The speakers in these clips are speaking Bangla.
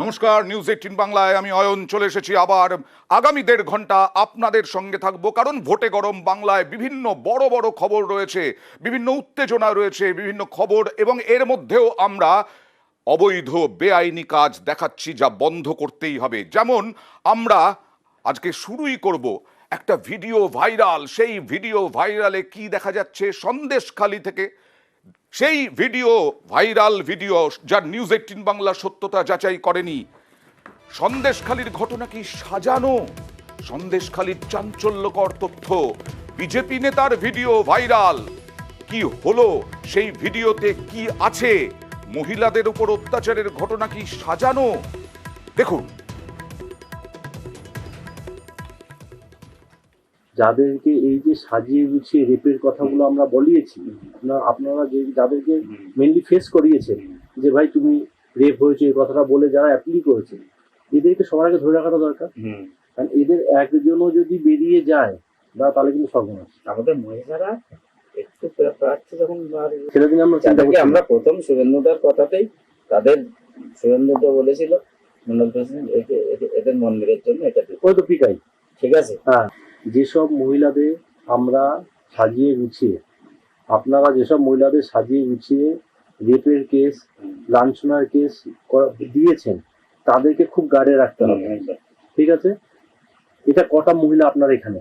নমস্কার, নিউজ 18 বাংলায় আমি অয়ন চলে এসেছি আবার। আগামী 1.5 ঘন্টা আপনাদের সঙ্গে থাকবো, কারণ ভোটে গরম বাংলায় বিভিন্ন বড় বড় খবর রয়েছে, বিভিন্ন উত্তেজনা রয়েছে, বিভিন্ন খবর, এবং এর মধ্যেও আমরা অবৈধ বেআইনি কাজ দেখাচ্ছি যা বন্ধ করতেই হবে। যেমন আমরা আজকে শুরুই করব একটা ভিডিও ভাইরাল। সেই ভিডিও ভাইরালে কি দেখা যাচ্ছে সন্দেশখালি থেকে, সেই ভিডিও ভাইরাল ভিডিও যার নিউজ 18 বাংলা সত্যতা যাচাই করেনি। সন্দেশখালির ঘটনা কি সাজানো? সন্দেশখালির চাঞ্চল্যকর তথ্য, বিজেপি নেতার ভিডিও ভাইরাল। কি হলো সেই ভিডিওতে, কি আছে? মহিলাদের উপর অত্যাচারের ঘটনা কি সাজানো? দেখুন। যাদেরকে এই যে সাজিয়ে গুছিয়ে রেপের কথাগুলো আমরা বলিয়েছি, আপনারা যে যাদেরকে মেনলি ফেস করিয়েছেন যে ভাই তুমি রেপ হয়েছে এই কথাটা বলে যারা অ্যাপ্লি করেছে, এদেরকে সবার আগে ধরে রাখাটা দরকার। কারণ এদের একজনও যদি বেরিয়ে যায় তাহলে কিন্তু সর্বনাশ। আমাদের মহিলারা একটু প্রার্থী যখন সেদিন আমরা প্রথম শুভেন্দুদার কথাতেই তাদের শুভেন্দুদা বলেছিল মন্ডল প্রেসিডেন্ট এদের মন্দিরের জন্য এটা ওই তো পিকাই, ঠিক আছে। হ্যাঁ, যেসব মহিলাদের আমরা সাজিয়ে গুছিয়ে, আপনারা যেসব মহিলাদের সাজিয়ে গুছিয়ে রেপের কেস, লাঞ্ছনার কেস দিয়েছেন, তাদেরকে খুব গার্ডে রাখতে হবে, ঠিক আছে? এটা কটা মহিলা আপনার এখানে?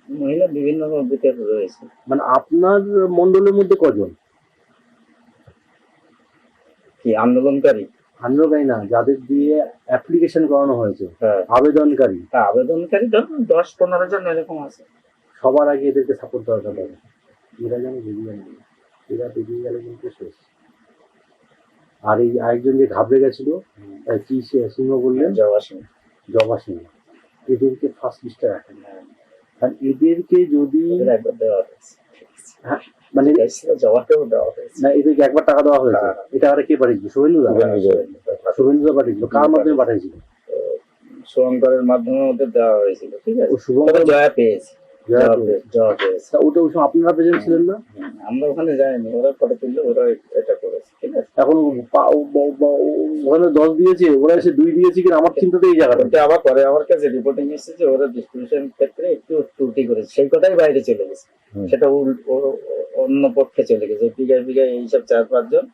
মহিলা বিভিন্ন বুথে রয়েছে। মানে আপনার মন্ডলের মধ্যে কজন কি আন্দোলনকারী? আন্দোলনকারী না, যাদের দিয়ে অ্যাপ্লিকেশন করানো হয়েছে, আবেদনকারী। আবেদনকারী ধরুন 10-15 জন এরকম আছে। সবার আগে এদেরকে সাপোর্ট দেওয়া যাবে। এরা যেন বেরিয়ে নেই, এরা বেরিয়ে গেলে কিন্তু শেষ। আর এই আরেকজন যে ঘাবড়ে গেছিল, কি সিংহ বললেন, জবা সিংহ, এদেরকে ফার্স্ট লিস্টে রাখেন। কারণ এদেরকে যদি একবার দেওয়া হয়েছে, মানে জবাকেও দেওয়া হয়েছে না, এদেরকে একবার টাকা দেওয়া হয়েছে। এটা আর কে পাঠিয়েছিল? শুভেন্দুদা পাঠিয়েছিল। কার মাধ্যমে পাঠিয়েছিল? শুভঙ্করের মাধ্যমে ওদের দেওয়া হয়েছিল, ঠিক আছে। শুভঙ্কর জয়া পেয়েছে, ওটা ওই সময় আপনারা প্রেজেন্ট ছিলেন না? আমরা ওখানে যাইনি, ওরা ফটো তুললে ওরা এটা করেছে, ঠিক আছে। এখন ওখানে 10 দিয়েছে, ওরা এসে 2 দিয়েছে কিনা আমার চিন্তাতে এই জায়গাটা। আবার পরে আমার কাছে রিপোর্টিং এসেছে যে ওরা ডিস্ট্রিবিউশন ক্ষেত্রে একটু ত্রুটি করেছে, সেই কথাই বাইরে চলে গেছে। সেটা অন্য পক্ষে চলে গেছে, বিঘায় এইসব 4-5 জন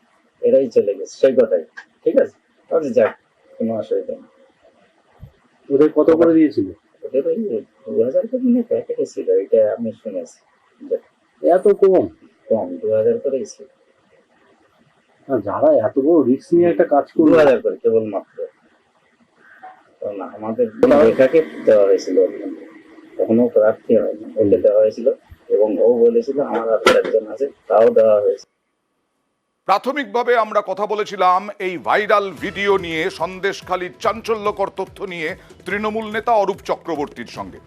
এরাই চলে গেছে, সেই কথাই, ঠিক আছে। তাহলে যাক, কোনো অসুবিধা নেই। ওদের কত করে দিয়েছিল? ওদের ওই 2000 করে নিয়ে প্যাকেটে ছিল, এটা আমি শুনেছি। এত কম? 2000 করেই ছিল। যারা এত বড় রিস্ক নিয়ে একটা কাজ করবে, 2000 করে কেবলমাত্র। কারণ আমাদের এটাকে দেওয়া হয়েছিল, কখনো প্রার্থী হয়নি, ওকে দেওয়া হয়েছিল, এবং ও বলেছিল আমার আর একজন আছে, তাও দেওয়া হয়েছে। প্রাথমিকভাবে আমরা কথা বলেছিলাম এই ভাইরাল ভিডিও নিয়ে, সন্দেশখালির চাঞ্চল্যকর তথ্য নিয়ে তৃণমূল নেতা অরূপ চক্রবর্তীর সঙ্গে।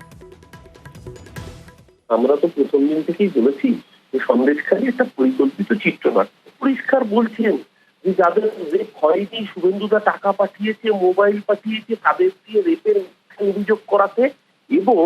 আমরা তো প্রথম দিন থেকেই বলেছি যে সন্দেশখালি একটা পরিকল্পিত চিত্রনাট্য। পরিষ্কার বলছেন যে যাদের রেপ হয়নি, শুভেন্দুদা টাকা পাঠিয়েছে, মোবাইল পাঠিয়েছে, তাদের দিয়ে রেপের অভিযোগ করাতে, এবং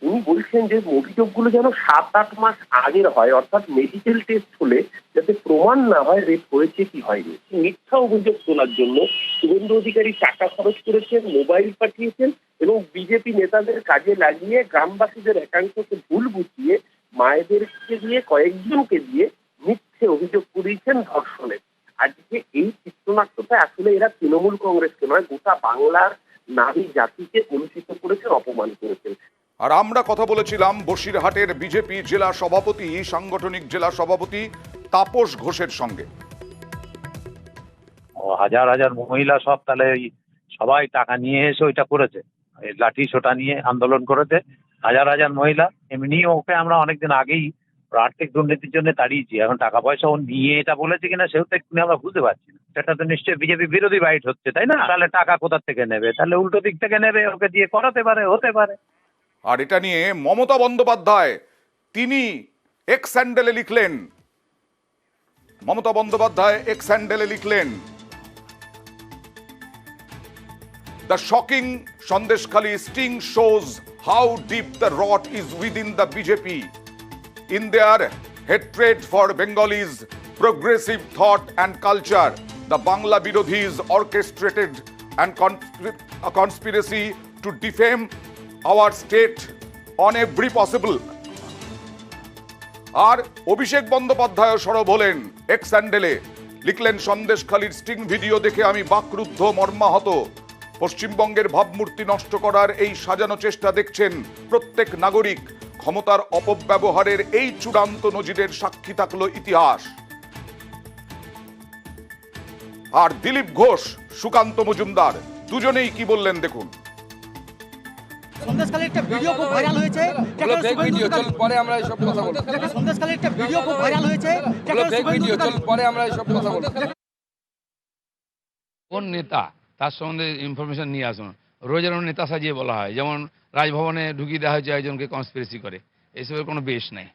উনি বলছেন যে অভিযোগগুলো যেন 7-8 মাস আগের হয়, অর্থাৎ মেডিকেল টেস্ট হলে যাতে প্রমাণ না হয় রেপ হয়েছে কি হয়নি। মিথ্যা অভিযোগ তোলার জন্য শুভেন্দু অধিকারী টাকা খরচ করেছেন, মোবাইল পাঠিয়েছেন, এবং বিজেপি নেতাদের কাজে লাগিয়ে গ্রামবাসীদের একাংশকে ভুল বুঝিয়ে মায়েদেরকে দিয়ে, কয়েকজনকে দিয়ে মিথ্যে অভিযোগ করিয়েছেন ধর্ষণের। আজকে এই চিত্রনাট্যটা আসলে এরা তৃণমূল কংগ্রেসকে নয়, গোটা বাংলার নারী জাতিকে কলুষিত করেছেন, অপমান করেছেন। আর আমরা কথা বলেছিলাম বসিরহাটের বিজেপি জেলা সভাপতি, সাংগঠনিক জেলা সভাপতি তাপস ঘোষের সঙ্গে। হাজার হাজার মহিলা সব তাহলে সবাই টাকা নিয়ে এসে ওইটা করেছে, লাঠি সোটা নিয়ে আন্দোলন করেছে হাজার হাজার মহিলা। এমনি ওকে আমরা অনেকদিন আগেই আর্থিক দুর্নীতির জন্য তাড়িয়েছি, এখন টাকা পয়সা ও নিয়ে এটা বলেছে কিনা সেও তো একটু আমরা বুঝতে পারছি না। সেটা তো নিশ্চয়ই বিজেপি বিরোধী বাইট হচ্ছে, তাই না? তাহলে টাকা কোথা থেকে নেবে? তাহলে উল্টো দিক থেকে নেবে, ওকে দিয়ে করাতে পারে, হতে পারে। আর এটা নিয়ে মমতা বন্দ্যোপাধ্যায় তিনি এক্স হ্যান্ডেলে লিখলেন, মমতা বন্দ্যোপাধ্যায় এক্স হ্যান্ডেলে লিখলেন, the shocking Sandeshkhali sting shows how deep the rot is within the BJP in their hatred for Bengalis, progressive thought and culture. the Bangla Birodhis orchestrated and a conspiracy to defame our state on every possible. আর অভিষেক বন্দ্যোপাধ্যায় সরব হলেন এক্স স্যান্ডেলে, লিখলেন সন্দেশখালির স্টিং ভিডিও দেখে আমি বাকরুদ্ধ মর্মাহত। পশ্চিমবঙ্গের ভাবমূর্তি নষ্ট করার এই সাজানো চেষ্টা দেখছেন প্রত্যেক নাগরিক। ক্ষমতার অপব্যবহারের এই চূড়ান্ত নজিরের সাক্ষী থাকলো ইতিহাস। আর দিলীপ ঘোষ, সুকান্ত মজুমদার দুজনেই কি বললেন দেখুন। সন্দেশখালীর একটা ভিডিও খুব ভাইরাল হয়েছে, পরে আমরা এইসব কথা বলবো। সন্দেশখালীর একটা ভিডিও খুব ভাইরাল হয়েছে, পরে আমরা এইসব কথা বলবো। কোন নেতা তার সম্বন্ধে ইনফরমেশন নিয়ে আসুন। রোজ এরকম নেতা সাজিয়ে বলা হয়, যেমন রাজভবনে ঢুকিয়ে দেওয়া হয়েছে একজনকে কনস্পিরেসি করে, এসবের কোনো বেশ নাই।